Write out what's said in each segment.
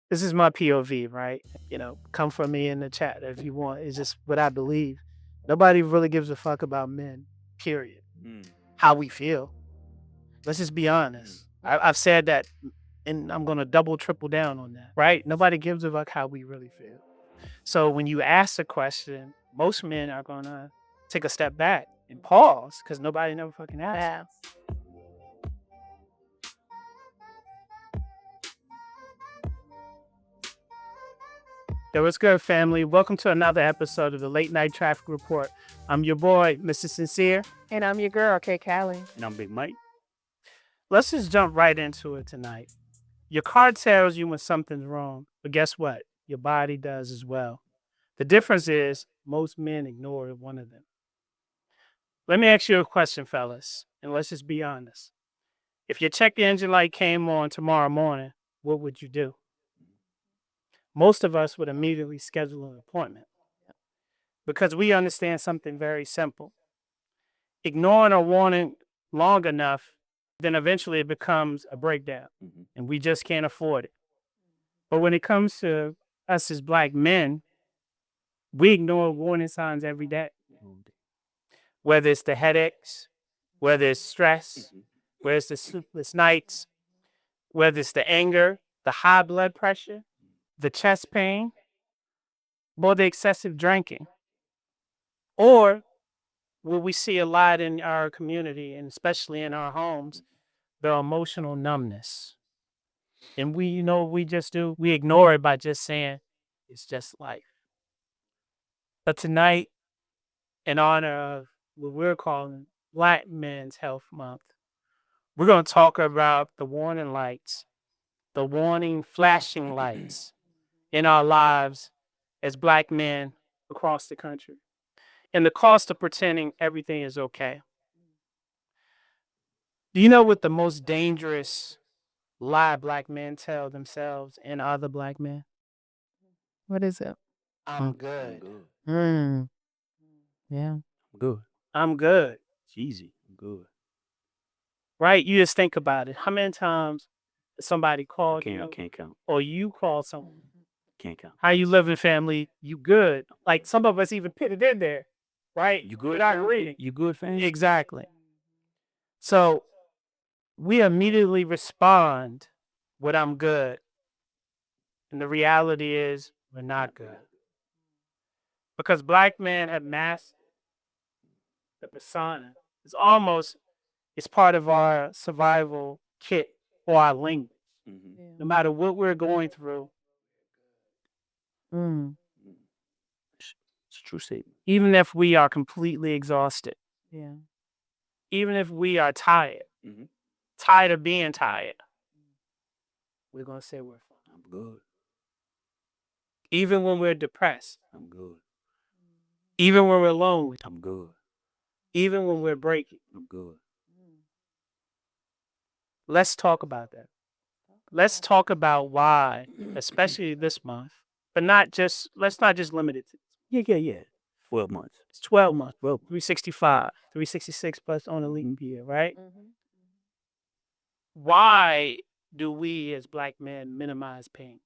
This is my POV, right? Come for me in the chat if you want. It's just what I believe. Nobody really gives a fuck about men, period. Mm, How we feel. Let's just be mm, honest. I've said that and I'm going to double, triple down on that, right? Nobody gives a fuck how we really feel. So when you ask a question, most men are going to take a step back and pause because nobody never fucking asked. Yeah. Yo, what's good, family? Welcome to another episode of the Late Night Traffic Report. I'm your boy, Mr. Sincere. And I'm your girl, K. Callie. and I'm Big Mike. Let's just jump right into it tonight. Your car tells you when something's wrong, but guess what? Your body does as well. The difference is most men ignore one of them. Let me ask you a question, fellas, and let's just be honest. If your check engine light came on tomorrow morning, what would you do? Most of us would immediately schedule an appointment because we understand something very simple. Ignoring a warning long enough, then eventually it becomes a breakdown Mm-hmm. and we just can't afford it. But when it comes to us as black men, we ignore warning signs every day, whether it's the headaches, whether it's stress, Mm-hmm. whether it's the sleepless nights, whether it's the anger, the high blood pressure, the chest pain, or the excessive drinking. Or what we see a lot in our community and especially in our homes, the emotional numbness. And we just do, we ignore it by just saying it's just life. But tonight, in honor of what we're calling Black Men's Health Month, we're going to talk about the warning lights, the warning flashing lights in our lives as Black men across the country, and the cost of pretending everything is okay. Do you know what the most dangerous lie Black men tell themselves and other Black men? What is it? I'm I'm good. good. Mm. Yeah. I'm good. I'm good. It's easy. I'm good. Right? You just think about it. How many times somebody I called can't. I you can't count. or you call someone? Can't count. How you living, family? You good? Like some of us even put it in there, right? You good? Without Fam? reading. You good, fam? Exactly. So we immediately respond with I'm good. And the reality is we're not good. Because Black men have masked the persona. It's part of our survival kit or our language. Mm-hmm. No matter what we're going through, Mm. It's a true statement. even if we are completely exhausted, Yeah. even if we are tired, Mm-hmm. tired of being tired, we're going to say we're fine. I'm good. Even when we're depressed, I'm good. even when we're lonely, I'm good. even when we're breaking. I'm good. Let's talk about that. Let's talk about why, especially this month, but let's not just limit it to Yeah. 12 months. it's 12 months, 12. 365, 366 plus on a leap year, right? Mm-hmm. Why do we as Black men minimize pain?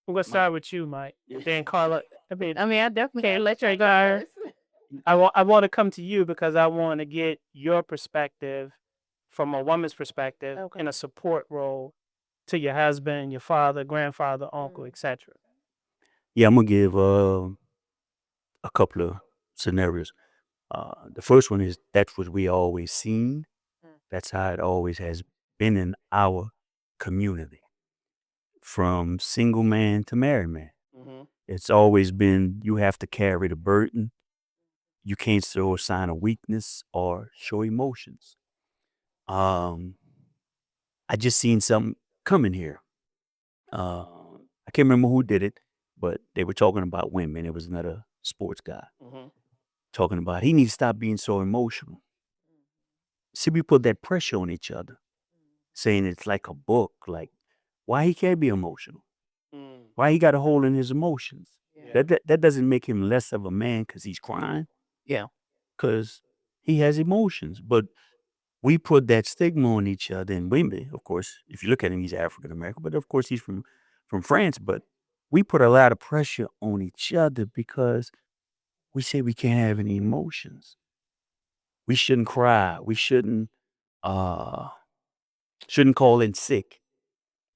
I'm gonna start with you, Mike. Then Carla. I definitely Okay, have let to your take guard. first. I want to come to you because I want to get your perspective from a woman's perspective Okay. in a support role to your husband, your father, grandfather, uncle, etc. Yeah, I'm gonna give a couple of scenarios. The first one is that's what we always seen. Mm. That's how it always has been in our community, from single man to married man. Mm-hmm. It's always been you have to carry the burden. You can't show a sign of weakness or show emotions. Um, I just seen something coming here. I can't remember who did it, but they were talking about women. It was another sports guy Mm-hmm. talking about he needs to stop being so emotional. See, we put that pressure on each other, saying it's like a book. Like, why he can't be emotional? Mm. Why he got a hold in his emotions? Yeah. That doesn't make him less of a man because he's crying. Yeah. Because he has emotions. But we put that stigma on each other. And women, of course, if you look at him, he's African American, but of course he's from France. But we put a lot of pressure on each other because we say we can't have any emotions. We shouldn't cry. We uh shouldn't call in sick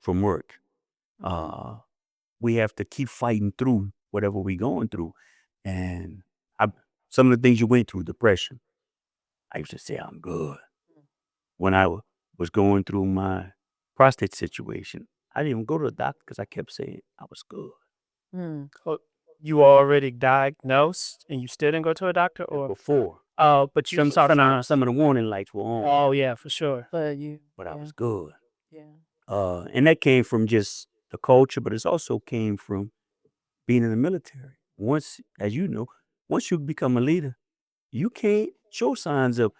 from work. Uh we have to keep fighting through whatever we're going through. And I, some of the things you went through, depression, I used to say I'm good. When I was going through my prostate situation, I didn't even go to the doctor because I kept saying I was good. Mm. Oh, you were already diagnosed and you still didn't go to a doctor, or Before, oh, but you some of the warning lights were on, oh yeah, for sure. But you, but I yeah, was good. yeah, And that came from just the culture, but it also came from being in the military. Once, as you know, once you become a leader, you can't show signs of,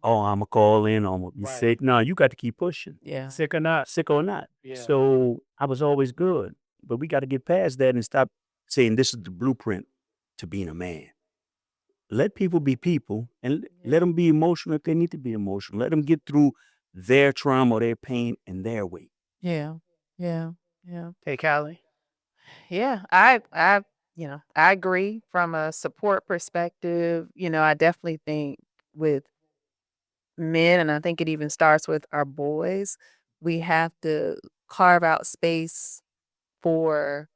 oh, I'm gonna call in, I'm gonna be Right. sick. No, you got to keep pushing, yeah, Sick or not. sick or not. Yeah. So I was always good, but we got to get past that and stop saying this is the blueprint to being a man. Let people be people and let them be emotional if they need to be emotional. Let them get through their trauma or their pain in their way. yeah, yeah, yeah. Hey, Callie. Yeah, I agree from a support perspective. I definitely think with men, and I think it even starts with our boys, we have to carve out space for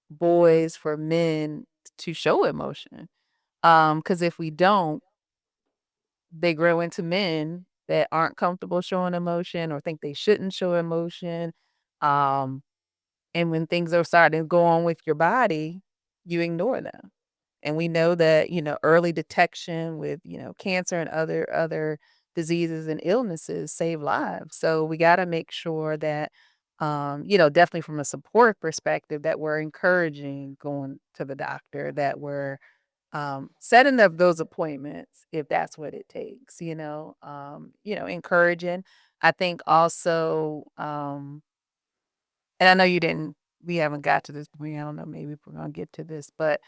boys, for men to show emotion. Because if we don't, they grow into men that aren't comfortable showing emotion or think they shouldn't show emotion. Um, and when things are starting to go on with your body, you ignore them. And we know that, early detection with, cancer and other diseases and illnesses save lives. So we got to make sure that, definitely from a support perspective, that we're encouraging going to the doctor, that we're setting up those appointments if that's what it takes, encouraging. I think also, and I know we haven't got to this point. I don't know, maybe we're going to get to this, but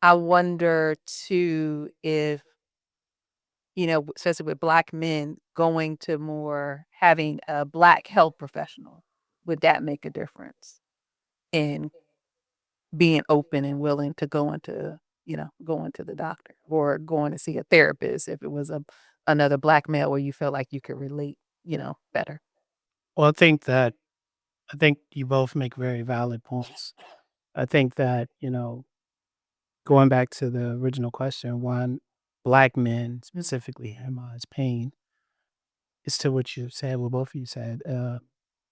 I wonder too if, especially with Black men going to more having a Black health professional, would that make a difference in being open and willing to going to the doctor or going to see a therapist if it was another Black male where you felt like you could relate, better? Well, I think you both make very valid points. I think that, going back to the original question, why Black men specifically hemorrhage pain, is to what you said, what both of you said.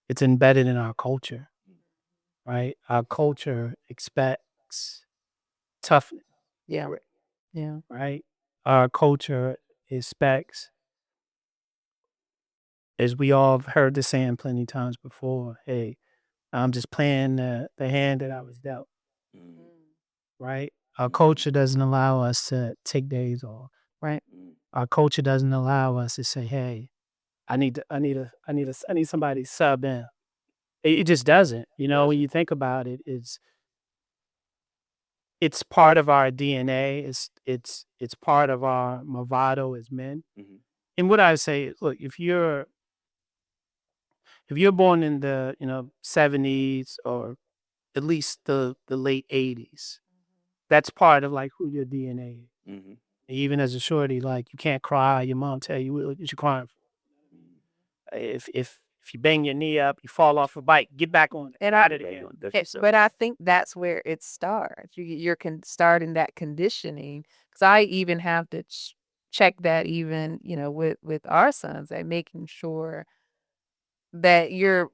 It's embedded in our culture, right? Our culture expects toughness, Yeah. Yeah. right? Our culture expects, as we all have heard the saying plenty times before, hey, I'm just playing the hand that I was dealt, right? Our culture doesn't allow us to take days off, right? Our culture doesn't allow us to say, hey, I need somebody to sub in. It just doesn't. When you think about it, it's part of our DNA. It's part of our bravado as men. And what I say is, look, if you're born in the 70s or at least the late 80s, that's part of like who your DNA is. Even as a shorty, like you can't cry. Your mom tell you what you're crying for. If you bang your knee up, you fall off a bike, get back on it. And Out of there. but I think that's where it starts. You're starting that conditioning. Because I even have to check that even, with our sons, and making sure that you're,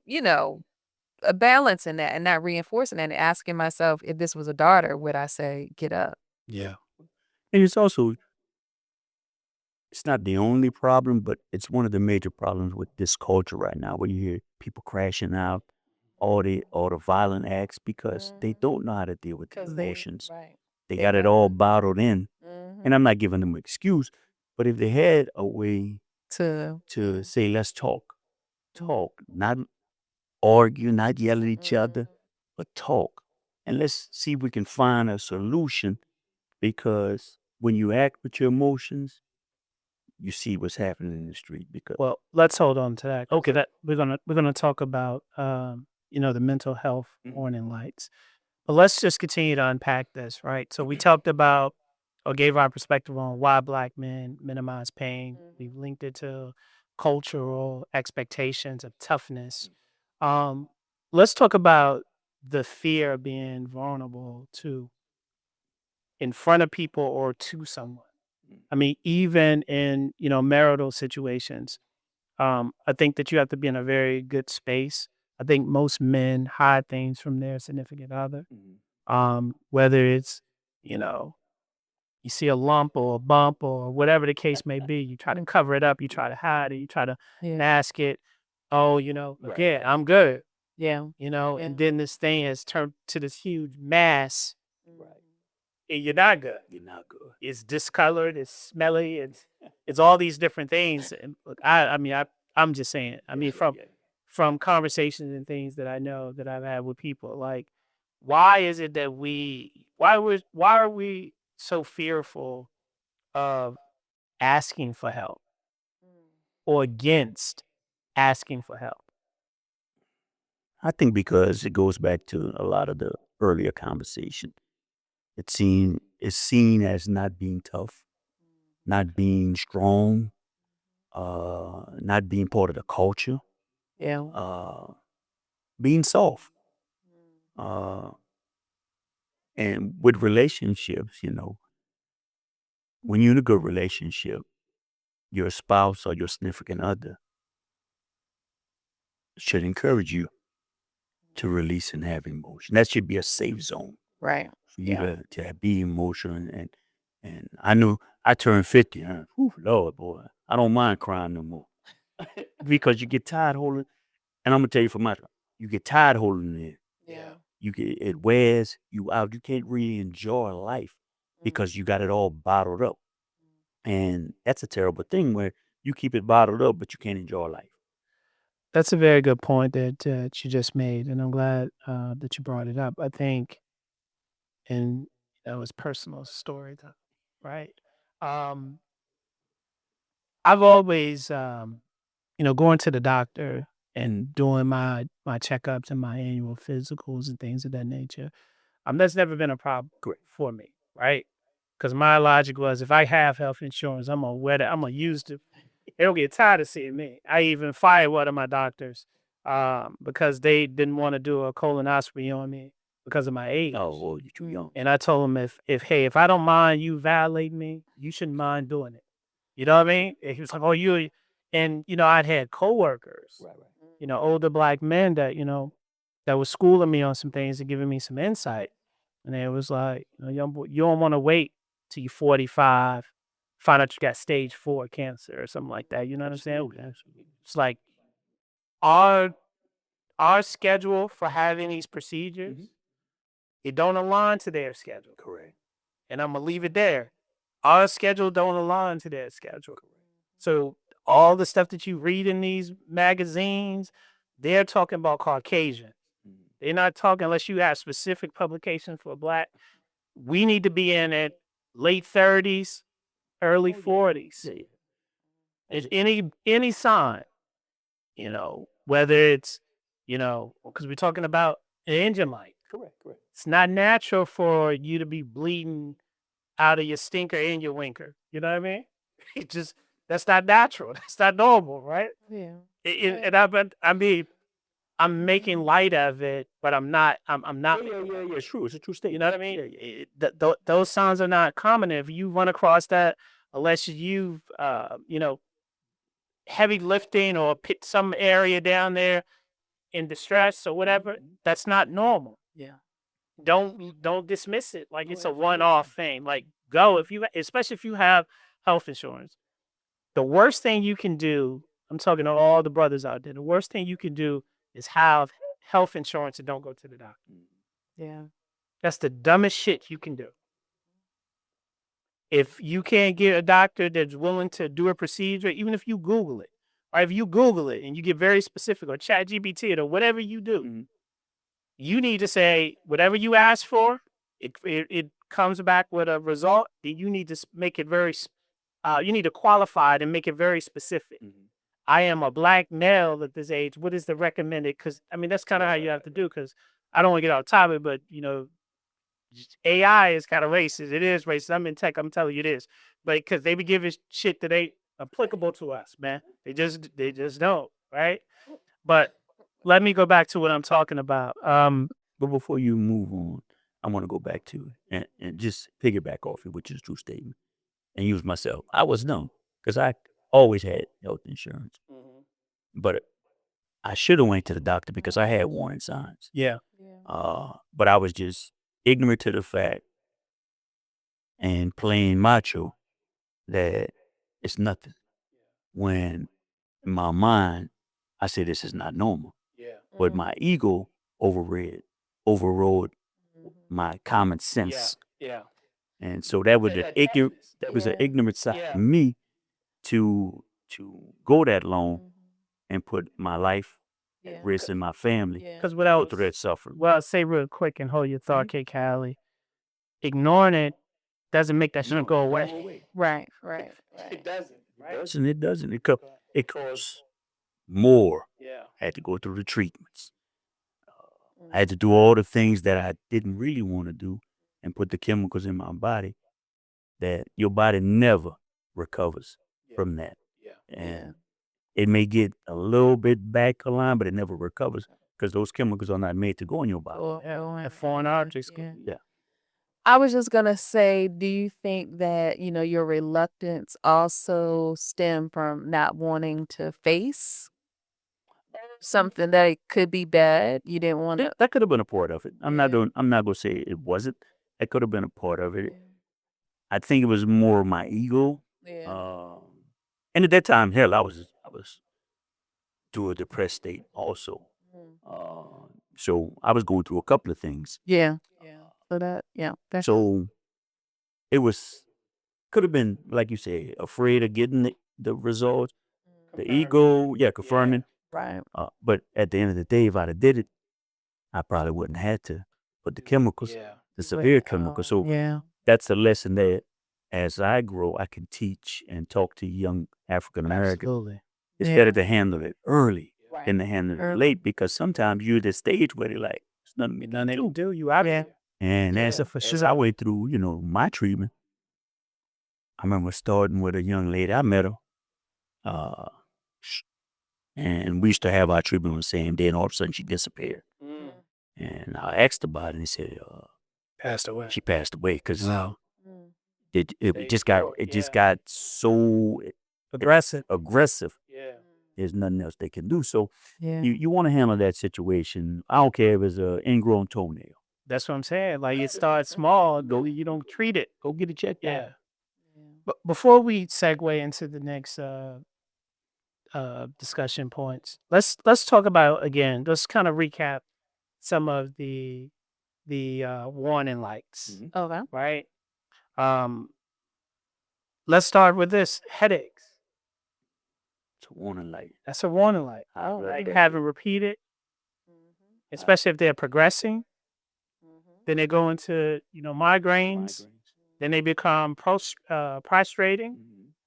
balancing that and not reinforcing that and asking myself, if this was a daughter, would I say, get up? Yeah. And it's not the only problem, but it's one of the major problems with this culture right now, where you hear people crashing out, all the violent acts because they don't know how to deal with their 'Cause emotions. right. They They got it don't. all bottled in. And Mhm. I'm not giving them an excuse, but if they had a way To to say, let's talk, not argue, not yell at each other, but talk. And let's see if we can find a solution, because when you act with your emotions, you see what's happening in the street because Well, let's hold on to that. 'Cause okay. we're gonna talk about the mental health Mhm. warning lights. But let's just continue to unpack this, right? So we talked about or gave our perspective on why black men minimize pain. We've linked it to cultural expectations of toughness. Um, let's talk about the fear of being vulnerable to in front of people or to someone. I mean, even in marital situations, I think that you have to be in a very good space. I think most men hide things from their significant other. Mhm. Whether it's, you know, you see a lump or a bump or whatever the case may be, you try to cover it up, you try to hide it, you try to Yeah. mask it. Oh, Right. again, I'm good, Yeah. Yeah. and then this thing has turned to this huge mass Right. and you're not good. You're not good. It's discolored, it's smelly, it's all these different things. And look, I'm just saying. I mean, Yeah. from conversations and things that I know that I've had with people, like, why is it that why are we so fearful of asking for help or against asking for help? I think because it goes back to a lot of the earlier conversation. It's seen as not being tough, not being strong, not being part of the culture, Yeah. uh, being soft. Uh, and with relationships, when you're in a good relationship, your spouse or your significant other should encourage you to release and have emotion. That should be a safe zone Right. for you Yeah. to be emotional. And I knew I turned 50. Whew, Lord, boy, I don't mind crying no more because you get tired holding. And I'm gonna tell you from my, you get tired holding it. Yeah. It wears you out. You can't really enjoy life because you got it all bottled up, and that's a terrible thing where you keep it bottled up, but you can't enjoy life. That's a very good point that you just made, and I'm glad that you brought it up. I think, and that was personal story time, right? Um, I've always, going to the doctor and doing my checkups and my annual physicals and things of that nature. That's never been a problem Correct. for me, right? Because my logic was, if I have health insurance, I'm gonna wear that. I'm gonna use it. They don't get tired of seeing me. I even fired one of my doctors because they didn't want to do a colonoscopy on me because of my age. Oh, well, you're too young. And I told him, if I don't mind you violating me, you shouldn't mind doing it. You know what I mean? And he was like, "Oh, you," and I'd had coworkers, Right. older black men that that was schooling me on some things and giving me some insight. And it was like, young boy, you don't want to wait till you're 45, find out you got stage 4 cancer or something like that. You know what I'm saying? Absolutely. It's like our our schedule for having these procedures, Mhm. it don't align to their schedule. Correct. And I'm gonna leave it there. Our schedule don't align to their schedule. So all the stuff that you read in these magazines, they're talking about Caucasian. Mhm. They're not talking unless you have specific publication for black. We need to be in at late 30s, early Oh, yeah. 40s. Yeah. There's any sign, whether it's, because we're talking about an engine light. Correct. Correct. It's not natural for you to be bleeding out of your stinker and your winker. You know what I mean? It just that's not natural. That's not normal, right? Yeah. And I mean, I'm making light of it, but I'm not. I'm not. Yeah. It's true. It's a true You statement. know what I mean? Those signs are not common. If you run across that, unless you've, heavy lifting or put some area down there in distress or whatever, that's not normal. Yeah. Don't dismiss it like it's a one-off thing. Like, go if you, especially if you have health insurance. The worst thing you can do, I'm talking to all the brothers out there, the worst thing you can do is have health insurance and don't go to the doctor. Yeah. That's the dumbest shit you can do. If you can't get a doctor that's willing to do a procedure, even if you Google it, or if you Google it and you get very specific, or chat GPT it, or whatever you do, Mhm. you need to say whatever you ask for, it comes back with a result, then you need to make it very you need to qualify it and make it very specific. I am a black male at this age. What is the recommended? Because I mean, that's kind of how you have to do. Because I don't want to get off topic, but AI is kind of racist. It is racist. I'm in tech. I'm telling you this, but because they be giving shit that ain't applicable to us, man. They just don't, right? But let me go back to what I'm talking about. But before you move on, I want to go back to it and just piggyback off it, which is a true statement, and use myself. I was dumb because I always had health insurance, but I should have went to the doctor because I had warning signs. Yeah. But I was just ignorant to the fact and playing macho that it's nothing. When in my mind, I said this is not normal, Yeah. but my ego overrode my common sense, Yeah. and so that was That an ignorant side Yeah. of me to go that long and put my life at risk and my family Because go without, through that suffering. well, I'll say real quick and hold your thought, K. Cali. Ignoring it doesn't make that shit go away. Right, right, It right. doesn't, right? It doesn't. It costs more. Yeah. I had to go through the treatments. I had to do all the things that I didn't really want to do and put the chemicals in my body that your body never recovers from that. Yeah. And it may get a little bit back aligned, but it never recovers because those chemicals are not made to go in your body. And foreign objects. Yeah. I was just gonna say, do you think that, your reluctance also stem from not wanting to face something that it could be bad? You didn't want Yeah, that could have been a part of it. I'm not Yeah. gonna say it wasn't. That could have been a part of it. I think it was more my ego. Yeah. And at that time, hell, I was to a depressed state also. So I was going through a couple of things. Yeah. So that's So it was could have been like you say, afraid of getting the results, the ego, confirming. right. But at the end of the day, if I'd have did it, I probably wouldn't have had to put the chemicals, Yeah. the severe chemicals. So Yeah. that's a lesson that as I grow, I can teach and talk to young African Americans. Absolutely. It's Yeah. better to handle it early Right. than to handle it Early. late because sometimes you're at the stage where they're like, there's nothing we can Nothing to do. do. You out Yeah. there. And Yeah, for sure, I went through, my treatment. I remember starting with a young lady. I met her. Uh, and we used to have our treatment on the same day, and all of a sudden she disappeared. And I asked about it, and they said Passed away. she passed away because Wow. it Stage just got 4, so aggressive. There's nothing else they can do. So Yeah. you want to handle that situation. I don't care if it's an ingrown toenail. That's what I'm saying. Like it starts small. You don't treat it. Go get it checked out. Yeah. But before we segue into the next discussion points, let's talk about again. Let's kind of recap some of the warning lights, Okay. right? Um, let's start with this: headaches. It's a warning light. That's a warning light. Oh, Like right. having repeated, especially if they're progressing. Then they go into migraines. Then they become prostrating.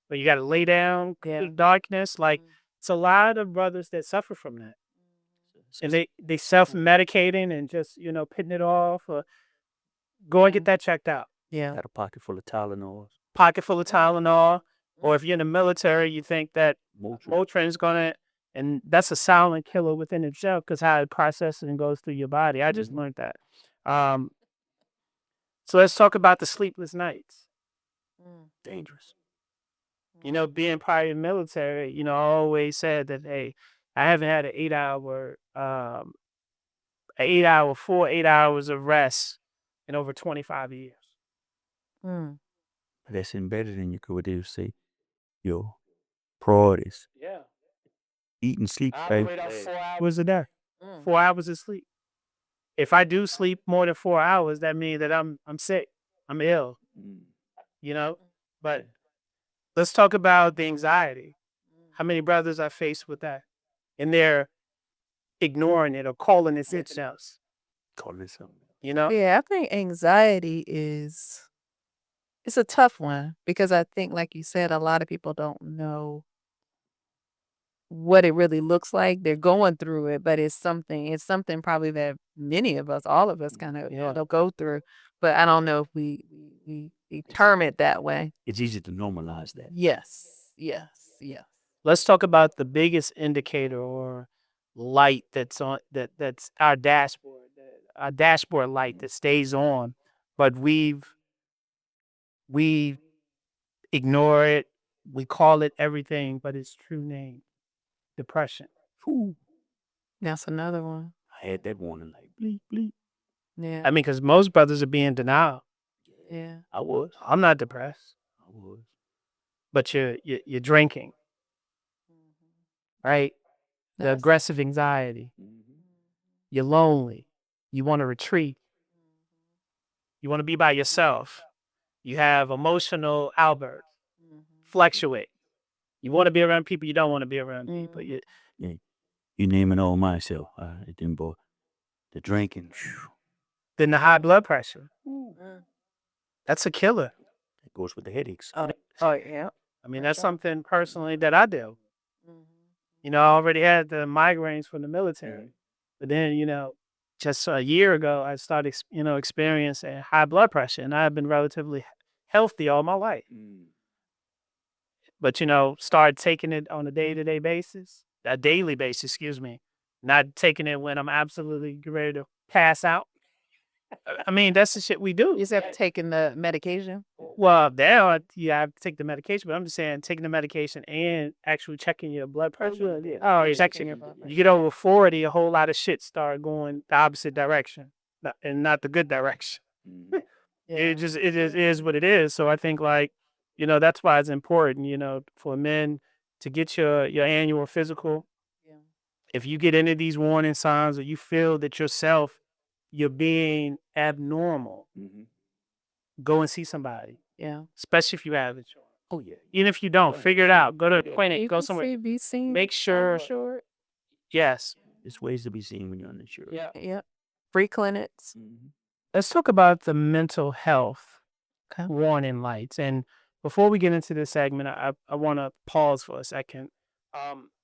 But you got to lay down Yeah. in the darkness. Like it's a lot of brothers that suffer from that, and they self medicating and just pitting it off. Or go and get that checked out. Yeah. Got a pocket full of Tylenol. Pocket full of Tylenol, or if you're in the military, you think that Motrin is gonna, and that's a silent killer within itself because how it processes and goes through your body. I just learned that. So let's talk about the sleepless nights. Dangerous. Being part of the military, I always said that, hey, I haven't had an 8 hours of rest in over 25 years. Mm. But that's embedded in your what they say, your priorities. Yeah. Eat and sleep. I Right? operate on 4 hours a day. Mm. 4 hours of sleep. If I do sleep more than 4 hours, that means that I'm sick. I'm ill. But let's talk about the anxiety. How many brothers are faced with that? And they're ignoring it or calling it something else. Call this something. Yeah, I think anxiety is It's a tough one because I think, like you said, a lot of people don't know what it really looks like. They're going through it, but it's something probably that many of us, all of us kind of Yeah. go through. But I don't know if we term it that way. It's easy to normalize that. Yes. Yes. Yes. Let's talk about the biggest indicator or light that's our dashboard, our dashboard light that stays on, but we ignore it. We call it everything, but its true name, depression. Whew, That's another one. I had that warning like bleep bleep. Yeah. I mean, because most brothers are being denial. Yeah. I was. I'm not depressed, I was. but you're drinking, right? The That's aggressive anxiety. You're lonely. You want to retreat. You want to be by yourself. You have emotional outbursts, fluctuate. You want to be around people. You don't want to be around people. Mhm. Yeah, you naming all myself. It didn't boy. The drinking, phew, Then the high blood pressure. Mm. That's a killer. it goes with the headaches. Oh, oh yeah. I mean, For that's sure. something personally that I do. Mhm. You know, I already had the migraines from the military, but then just a year ago, I started experiencing high blood pressure, and I've been relatively healthy all my life. But started taking it on a day-to-day basis, a daily basis, excuse me, not taking it when I'm absolutely ready to pass out. I mean, that's the shit we do. You just have taken the medication. Well, now you have to take the medication, but I'm just saying taking the medication and actually checking your blood pressure. Oh, Checking checking. your blood You get over 40, a whole lot of shit start going the opposite direction, and not the good direction. Yeah. It just is what it is. So I think that's why it's important, for men to get your annual physical. Yeah. If you get any of these warning signs or you feel that yourself you're being abnormal, go and see somebody, Yeah. especially if you have insurance. Oh yeah. Even if you don't, figure it out. Go to a clinic, You go can somewhere. be seen. Make sure, Sure. yes. There's ways to be seen when you're uninsured. Yeah. Yep. Free clinics. Let's talk about the mental health Okay. warning lights. And before we get into this segment, I want to pause for a second.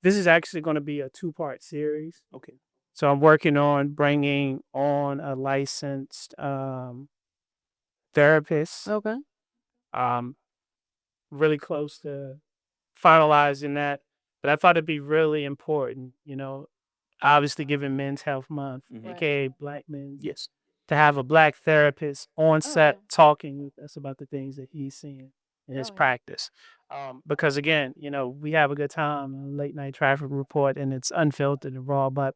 This is actually going to be a 2-part series. Okay. So I'm working on bringing on a licensed therapist. Okay. Um, really close to finalizing that, but I thought it'd be really important, obviously given Men's Health Month, Mhm. aka Black Men, Yes. to have a Black therapist on set yeah. talking with us about the things that he's seeing in his Oh, yeah. practice. Because again, we have a good time, a late night traffic report, and it's unfiltered and raw, but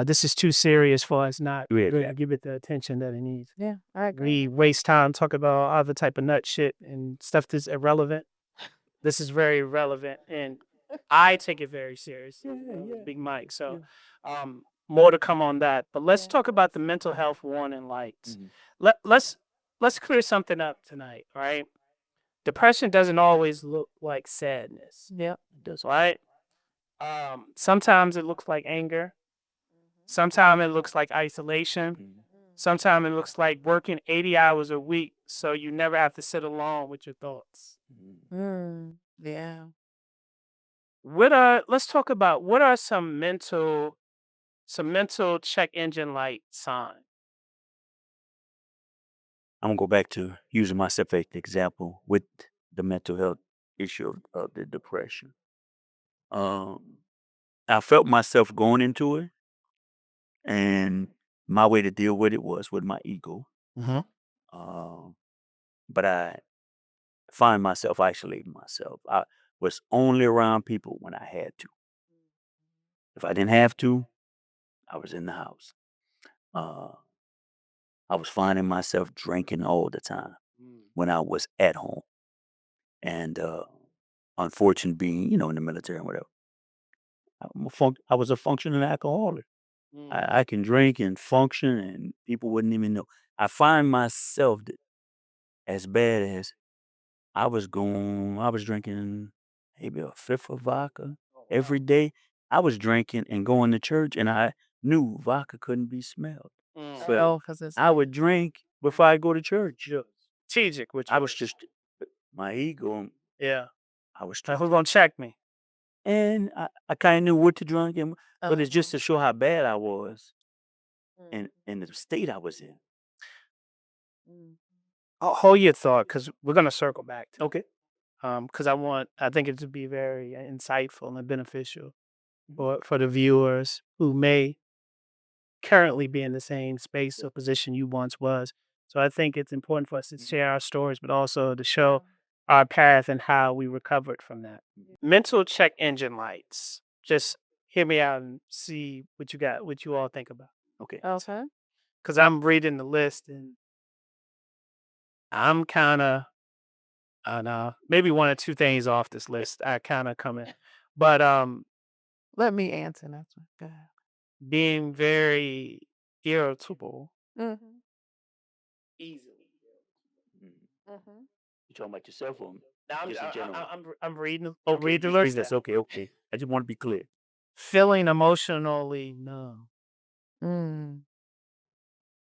this is too serious for us not Yeah. really to give it the attention that it needs. Yeah. I agree. We waste time talking about other type of nut shit and stuff that's irrelevant. This is very relevant, and I take it very seriously. Big Mike. So, more to come on that. But let's Yeah. talk about the mental health warning lights. Mhm. Let's clear something up tonight, right? Depression doesn't always look like sadness, Yep. right? Sometimes it looks like anger. Sometimes it looks like isolation. Sometimes it looks like working 80 hours a week so you never have to sit alone with your thoughts. Yeah. Let's talk about what are some mental check engine light signs. I'm gonna go back to using myself as the example with the mental health issue of the depression. Um, I felt myself going into it, and my way to deal with it was with my ego. Um, but I find myself isolating myself. I was only around people when I had to. If I didn't have to, I was in the house. Uh, I was finding myself drinking all the time when I was at home. And unfortunate being, in the military and whatever, I was a functioning alcoholic. I can drink and function, and people wouldn't even know. I find myself as bad as I was drinking maybe a fifth of vodka every day. I was drinking and going to church, and I knew vodka couldn't be smelled. But Oh, because it's I would drink before I go to church. strategic, which I was just my ego. yeah. I was Like, trying, who's gonna check me? and I kind of knew what to drink, and but it's just Uh-huh. to show how bad I was Mm, and in the state I was in. mm, Hold your thought, because we're gonna circle back to Okay. because I think it to be very insightful and beneficial Mhm. for the viewers who may currently be in the same space or position you once was. So I think it's important for us to Mhm. share our stories, but also to yeah. show our path and how we recovered from that. Mental check engine lights. Just hear me out and see what you got, what you all think about. Okay. Okay. Because I'm reading the list and I'm kind of, I don't know, maybe one or two things off this list. I kind of come in, but Let me answer that one. Go ahead. being very irritable Mhm. easily. Mhm. Mhm. You talking about yourself or Now just in general? I'm reading. I'm Okay, reading just the read list. this. Okay, okay. I just want to be clear. Feeling emotionally numb, Mm.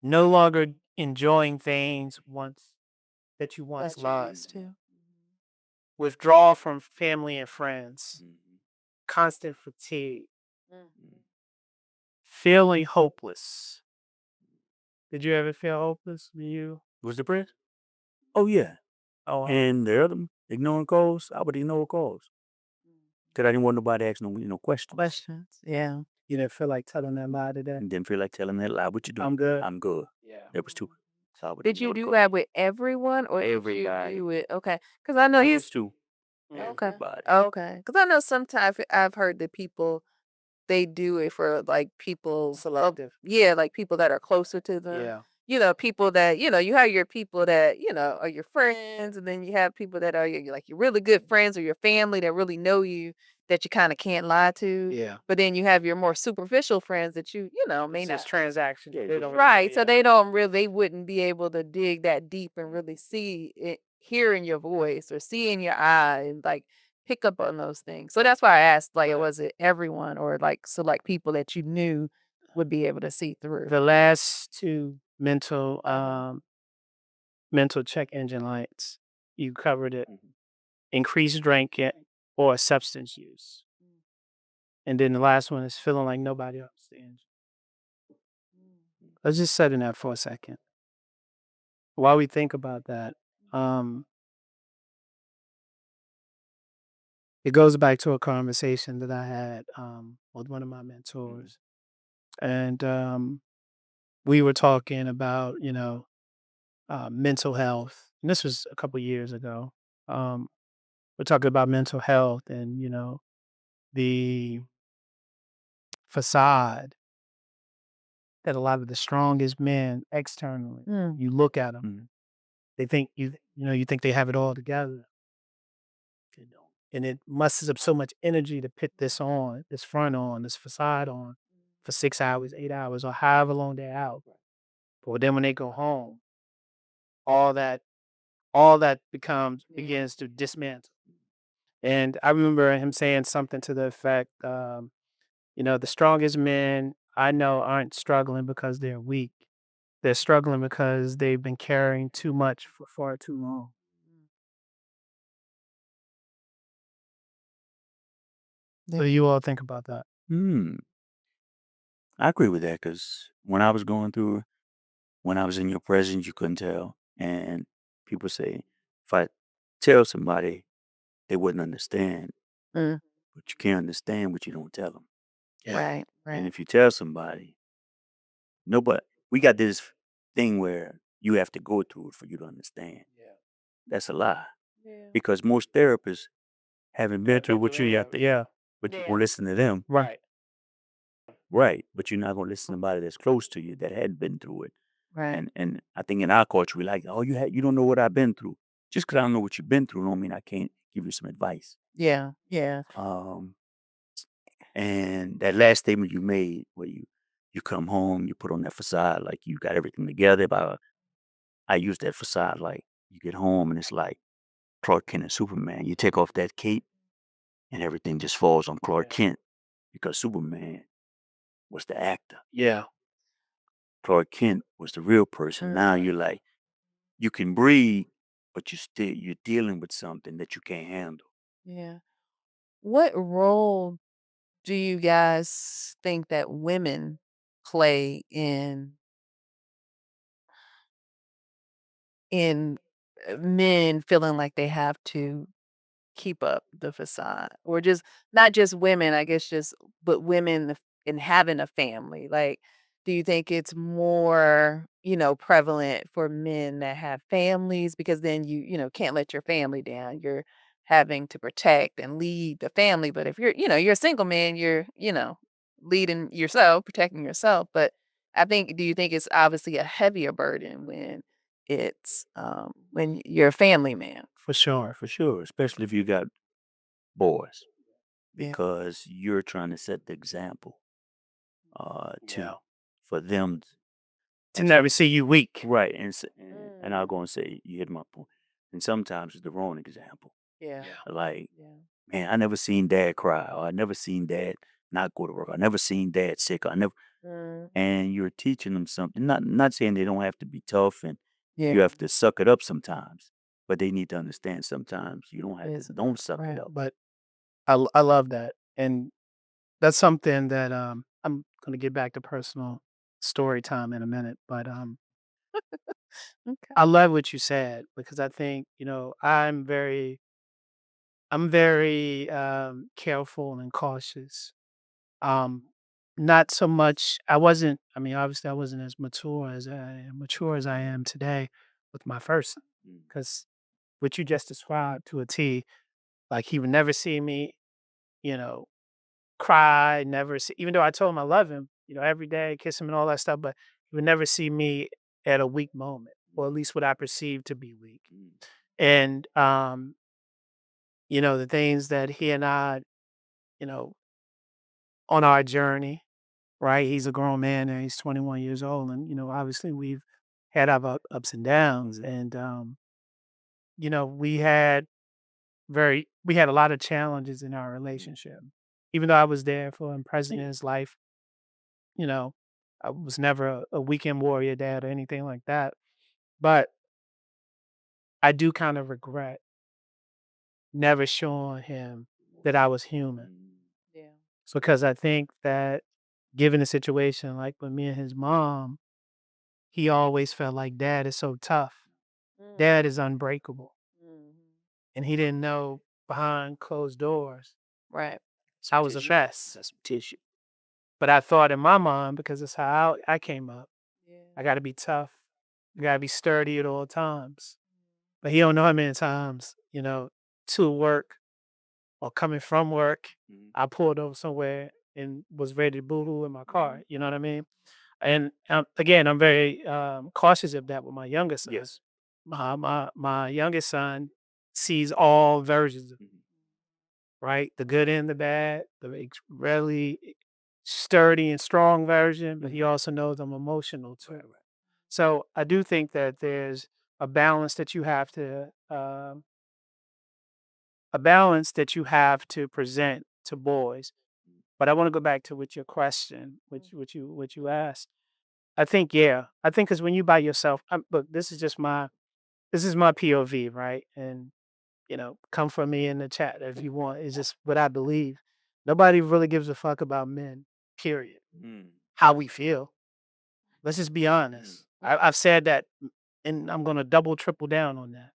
no longer enjoying things once that you once That you loved, used to. withdrawal from family and friends, Mhm. constant fatigue, Mm. Mhm. feeling hopeless. Did you ever feel hopeless? You? Was depressed? Oh yeah. Oh, And the other ignoring calls, I would ignore calls because I didn't want nobody asking no questions. Questions. Yeah. you didn't feel like telling them lie today? And didn't feel like telling that lie. What you doing? I'm good. I'm good. Yeah. That was too. So I would Did you ignore the do call. that with everyone, or did you Everybody. do it? Okay, because I know he's Just too. okay. Everybody. Okay, because I know sometimes I've heard that people they do it for, like, people Selective. yeah, like, people that are closer to them. Yeah. People that you have your people that, are your friends, and then you have people that are your really good friends or your family that really know you that you kinda can't lie to. Yeah. But then you have your more superficial friends that may It's not just transactions. Yeah, They don't really right, so yeah. they wouldn't be able to dig that deep and really see it, hear in your voice or see in your eye and, like, pick up on those things. So that's why I asked, like, was it everyone or, like, select people that you knew would be able to see through? The last two Uh-huh. mental check engine lights, you covered it. Mhm. Increased drinking or substance use. And then the last one is feeling like nobody understands you. Let's just sit in that for a second. While we think about that, um, it goes back to a conversation that I had with one of my Mhm. mentors. And we were talking about, mental health. And this was a couple years ago. Um, we're talking about mental health and, the facade that a lot of the strongest men externally, Mm, you look at them, Mhm. they think you think they have it all together. They don't. And it musters up so much energy to put this on, this front on, this facade on for 6 hours, 8 hours, or however long they're out. But then when they go home, all that all that begins to dismantle. And I remember him saying something to the effect, the strongest men I know aren't struggling because they're weak. They're struggling because they've been carrying too much for far too long. yeah. So you all think about that. Hmm. I agree with that because when I was going through, when I was in your presence, you couldn't tell. And people say, if I tell somebody, they wouldn't understand. Mm, But you can't understand what you don't tell them. Yeah. right, And right. if you tell somebody, nobody, we got this thing where you have to go through it for you to understand. Yeah. That's a lie. Yeah. Because most therapists haven't been through what you have to, Yeah. but you will listen to them. Right. Right. But you're not going to listen to somebody that's close to you that had been through it. Right. And I think in our culture, we like, oh, you don't know what I've been through. Just because I don't know what you've been through, don't mean I can't give you some advice. Yeah. Yeah. Um, and that last statement you made, where you come home, you put on that facade like you got everything together. But I use that facade like you get home and it's like Clark Kent and Superman. You take off that cape and everything just falls on Clark Yeah. Kent because Superman was the actor. Yeah. Clark Kent was the real person. Now Mm, you're like, You can breathe, but you're dealing with something that you can't handle. Yeah. What role do you guys think that women play in men feeling like they have to keep up the facade? Or just not just women, I guess just but women in having a family. Like, do you think it's more, prevalent for men that have families because then you can't let your family down. You're having to protect and lead the family. But if you're a single man, you're leading yourself, protecting yourself. But do you think it's obviously a heavier burden when you're a family man? For sure, especially if you got boys, Yeah. because you're trying to set the example to Yeah. for them. To And some never see you weak. right, and I'll Mm. go and say you hit my point. And sometimes it's the wrong example. Yeah. Yeah. Like, Yeah. man, I never seen dad cry, or I never seen dad not go to work. I never seen dad sick. I never. Mhm. And you're teaching them something. Not saying they don't have to be tough and Yeah. you have to suck it up sometimes, but they need to understand sometimes you don't have to Is don't suck it right. up. But I love that. And that's something that I'm gonna get back to personal story time in a minute. But Okay. I love what you said because I think, I'm very careful and cautious. Um Not so much I mean, obviously I wasn't as mature as I am today with my first Mm, because what you just described to a T, like he would never see me, you know, cry, never see even though I told him I love him, every day, kiss him and all that stuff, but he would never see me at a weak moment, or at least what I perceived to be weak. mm, And the things that he and I, you know, on our journey, right? He's a grown man and he's 21 years old. And, obviously we've had our ups and downs. And we had a lot of challenges in our mm, relationship. Even though I was there for him, present in his life, you know, I was never a weekend warrior dad or anything like that. But I do kind of regret never showing him that I was human. mm, Yeah. Because I think that given the situation, like with me and his mom, he always felt like dad is so tough. Mm. Dad is unbreakable. Mhm. And he didn't know behind closed doors, Right. I was a mess. That's some tissue. But I thought in my mind, because it's how I came up, Yeah. I got to be tough. I got to be sturdy at all times. But he don't know how many times, to work or coming from work, Mm, I pulled over somewhere and was ready to boo-hoo in my car. You know what I mean? And again, I'm very cautious of that with my younger son. yes. My youngest son sees all versions of, Mhm, right, the good and the bad, the really sturdy and strong version, but he also knows I'm emotional too. right, right. So I do think that there's a balance that you have to present to boys. But I want to go back to with your question, Mm. which you asked. I think yeah, I think because when you by yourself, look, this is my POV, right? And come for me in the chat if you want. It's just what I believe. Nobody really gives a fuck about men. Period. Mm, How we feel. Let's just be mm, honest. I've said that, and I'm gonna double, triple down on that.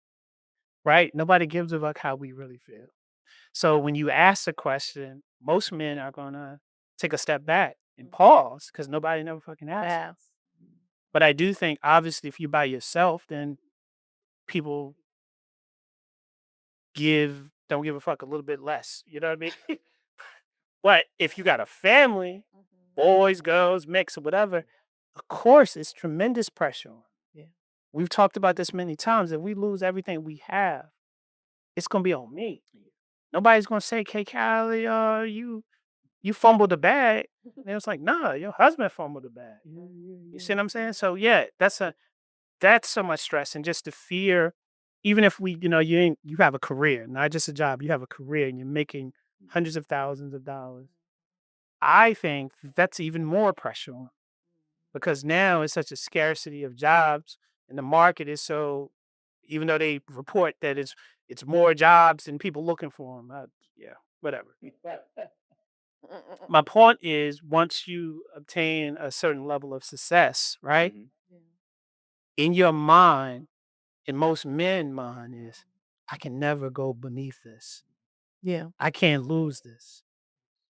Right? Nobody gives a fuck how we really feel. So when you ask a question, most men are gonna take a step back and pause because nobody never fucking asked. Fast. But I do think, obviously, if you by yourself, then people don't give a fuck a little bit less. You know what I mean? But if you got a family, Mhm. boys, girls, mix or whatever, of course, it's tremendous pressure on. Yeah. We've talked about this many times. If we lose everything we have, it's gonna be on me. Nobody's gonna say, "K. Callie, you fumbled the bag." And it's like, "Nah, your husband fumbled the bag." Yeah, yeah, You yeah. see what I'm saying? So yeah, that's so much stress and just the fear. Even if you have a career, not just a job, you have a career and you're making hundreds of thousands of dollars. I think that's even more pressure on because now it's such a scarcity of jobs. and the market is so. Even though they report that it's more jobs and people looking for them, yeah, whatever. My point is, once you obtain a certain level of success, right, Mhm. in your mind, in most men' mind is, I can never go beneath this. Yeah. I can't lose this.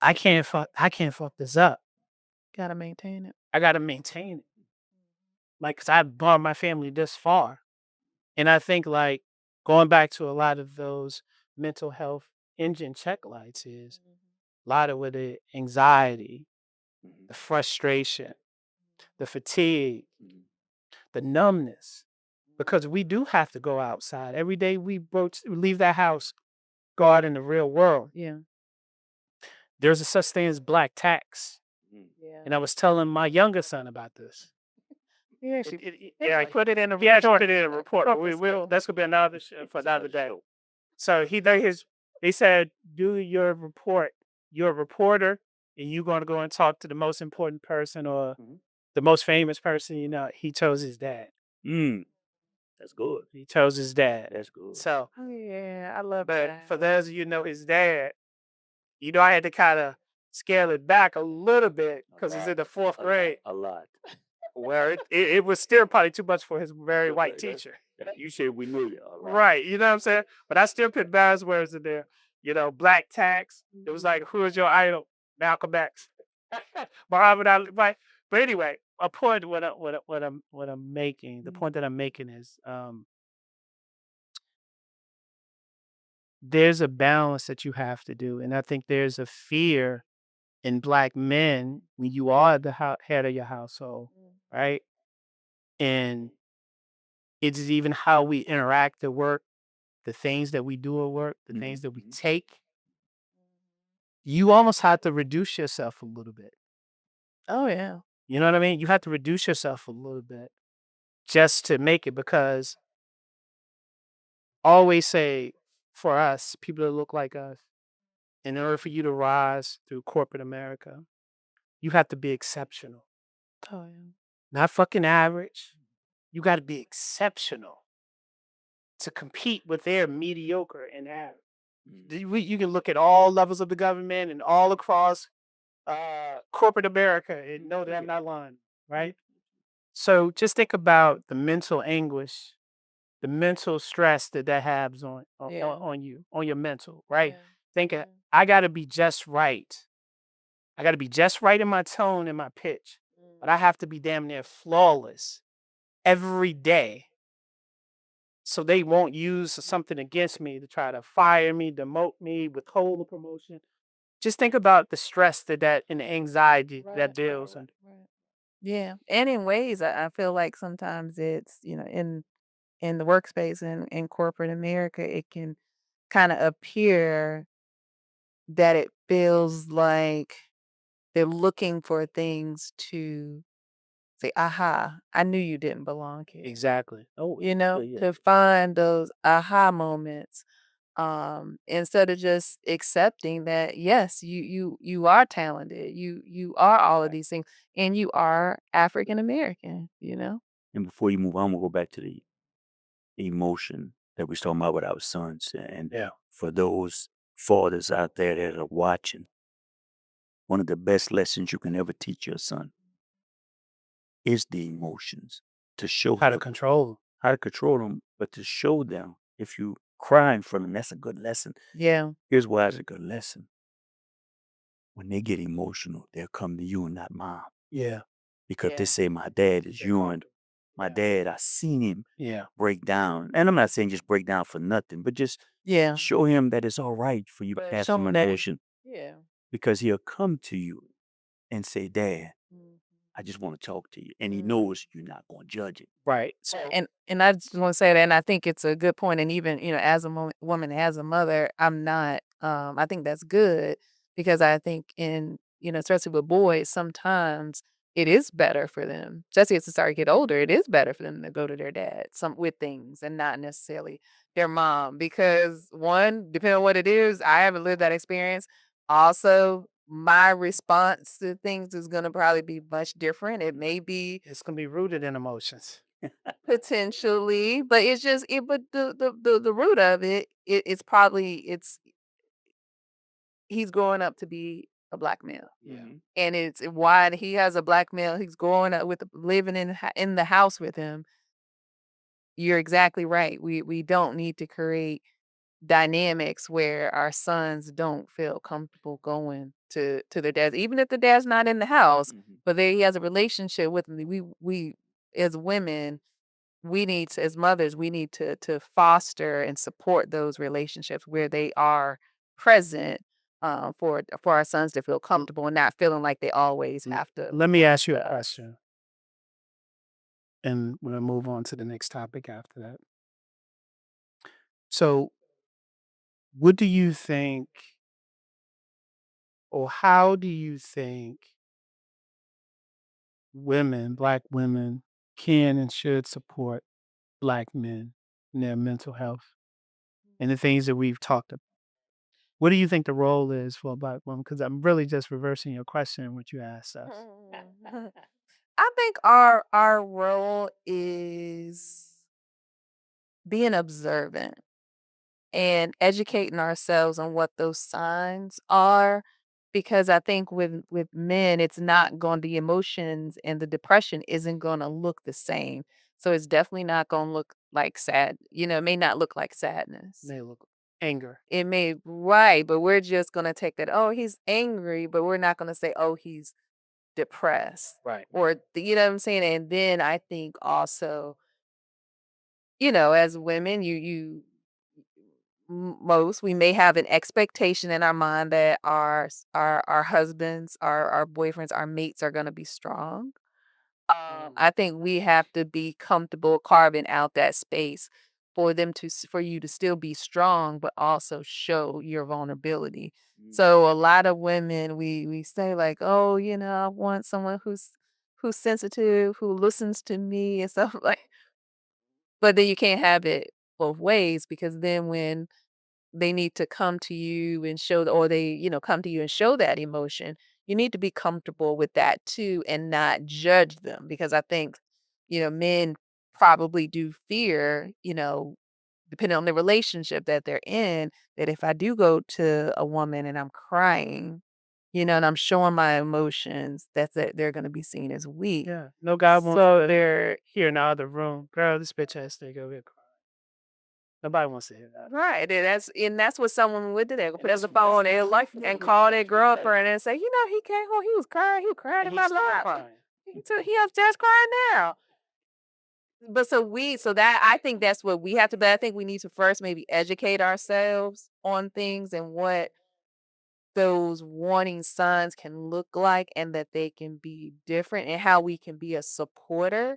I can't fuck this up. Gotta maintain it. I gotta maintain it. Like, cause I've brought my family this far. And I think like going back to a lot of those mental health engine check lights is a lot of with the anxiety, the frustration, the fatigue, the numbness. Because we do have to go outside. Every day we leave that house, go out in the real world. Yeah. There's a such thing as black tax. Yeah. And I was telling my younger son about this. Yeah, Yeah, I put it in a yeah, I report. put it in a report. But that's gonna be another for another day. So they said, do your report. You're a reporter, and you're gonna go and talk to the most important person or the most famous person. He chose his dad. That's good. He chose his dad. That's good. So, Oh yeah, I love but that. for those of you who know his dad, I had to kind of scale it back a little bit because he's in the fourth grade. A lot. Where it was still probably too much for his very white teacher. You said we knew you. All right. Right, you know what I'm saying? But I still put buzzwords in there. Black tax. It was like, who is your idol? Malcolm X. Muhammad Ali. Right. But anyway, a point what I'm making, the point that I'm making is there's a balance that you have to do. And I think there's a fear in black men when you are the head of your household, right? And it's even how we interact at work, the things that we do at work, the things that we take. You almost have to reduce yourself a little bit. Oh yeah. You know what I mean? You have to reduce yourself a little bit just to make it because I always say for us, people that look like us, in order for you to rise through corporate America, you have to be exceptional. Oh yeah. Not fucking average. You got to be exceptional to compete with their mediocre and average. You can look at all levels of the government and all across corporate America and know that I'm not lying, right? So just think about the mental anguish, the mental stress that has Yeah. on you, on your mental, right? Yeah. Think I got to be just right. I got to be just right in my tone and my pitch, but I have to be damn near flawless every day. So they won't use something against me to try to fire me, demote me, withhold a promotion. Just think about the stress that and the anxiety that builds. And Right. Yeah. And in ways I feel like sometimes it's, in the workspace and in corporate America, it can kind of appear that it feels like they're looking for things to say, aha, I knew you didn't belong here. exactly. Oh, yeah. To find those aha moments, instead of just accepting that, yes, you are talented, you are all of these things, and you are African American. And before you move on, we'll go back to the emotion that we was talking about with our sons. And Yeah. for those fathers out there that are watching, one of the best lessons you can ever teach your son is the emotions. To show How to them control. how to control them, but to show them if you cry in front of them, that's a good lesson. Yeah. Here's why it's a good lesson. When they get emotional, they'll come to you and not mom. Yeah. Because they Yeah. say my dad is young. My Yeah. dad, I seen him Yeah. break down. And I'm not saying just break down for nothing, but just Yeah. show him that it's all right for you to But have show some 'em that emotion. Yeah. Because he'll come to you and say, Dad, Mhm. I just want to talk to you. And he knows you're not going to judge it. Right. So and I just want to say that, and I think it's a good point. And even as a woman, as a mother, I'm not. I think that's good because I think especially with boys, sometimes it is better for them, especially as they start to get older. It is better for them to go to their dad some with things and not necessarily their mom because one, depending on what it is, I haven't lived that experience. Also, my response to things is going to probably be much different. It may be It's gonna be rooted in emotions. Potentially, but it's just but the root of it's probably he's growing up to be a black male. Yeah. And it's why he has a black male, he's growing up with living in the house with him. You're exactly right. We don't need to create dynamics where our sons don't feel comfortable going to their dads, even if the dad's not in the house, but there he has a relationship with them. We as women, we need to, as mothers, we need to foster and support those relationships where they are present, for our sons to feel comfortable and not feeling like they always have to. Let me ask you a question, and we'll move on to the next topic after that. So, what do you think, or how do you think black women, can and should support black men in their mental health and the things that we've talked about? What do you think the role is for a black woman? Because I'm really just reversing your question, what you asked us. I think our role is being observant and educating ourselves on what those signs are, because I think with men it's not going, the emotions and the depression isn't going to look the same. So it's definitely not going to look like sad, it may not look like sadness. They look anger. It may, right, but we're just going to take that, oh, he's angry, but we're not going to say, oh, he's depressed, Right. or you know what I'm saying. And then I think also, as women, most we may have an expectation in our mind that our husbands, our boyfriends, our mates are going to be strong. I think we have to be comfortable carving out that space for them for you to still be strong, but also show your vulnerability. So a lot of women, we say like, oh, I want someone who's sensitive, who listens to me and stuff like. But then you can't have it both ways, because then when they need to come to you and show, or they, come to you and show that emotion, you need to be comfortable with that too and not judge them, because I think, men probably do fear, depending on the relationship that they're in, that if I do go to a woman and I'm crying, and I'm showing my emotions, that they're going to be seen as weak. Yeah. No God wants So they're here in the other room. Girl, this bitch ass nigga over here crying. Nobody wants to hear that. right, and that's what someone would do. They would put us phone on their life and call their girlfriend and say, he came home, he was crying in And my he's still lap. crying. He upstairs crying now. But so that I think that's what we have to. But I think we need to first maybe educate ourselves on things and what those warning signs can look like, and that they can be different, and how we can be a supporter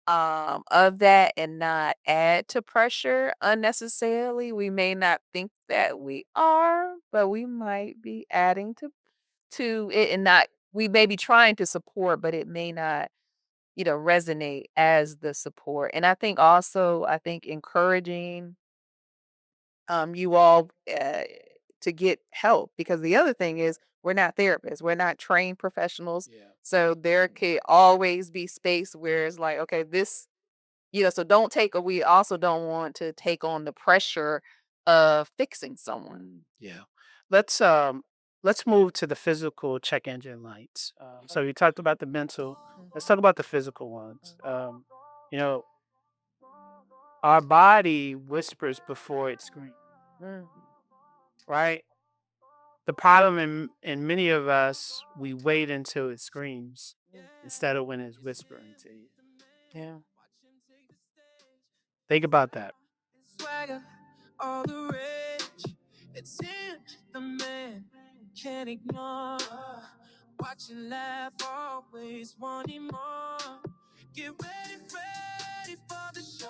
of that and not add to pressure unnecessarily. We may not think that we are, but we might be adding to it, and not, we may be trying to support, but it may not, resonate as the support. And I think also, I think encouraging you all to get help, because the other thing is, we're not therapists, we're not trained professionals. Yeah. So there could always be space where it's like, okay, this, so don't take, or we also don't want to take on the pressure of fixing someone. Yeah. Let's move to the physical check engine lights. So we talked about the mental. Let's talk about the physical ones. You know, our body whispers before it screams, Mm, right? The problem in many of us, we wait until it screams instead of when it's whispering to you. yeah. Think about that. Swagger, all the rage. It's in the man, can't ignore. Watch and laugh, always wanting more. Get ready, ready for the show.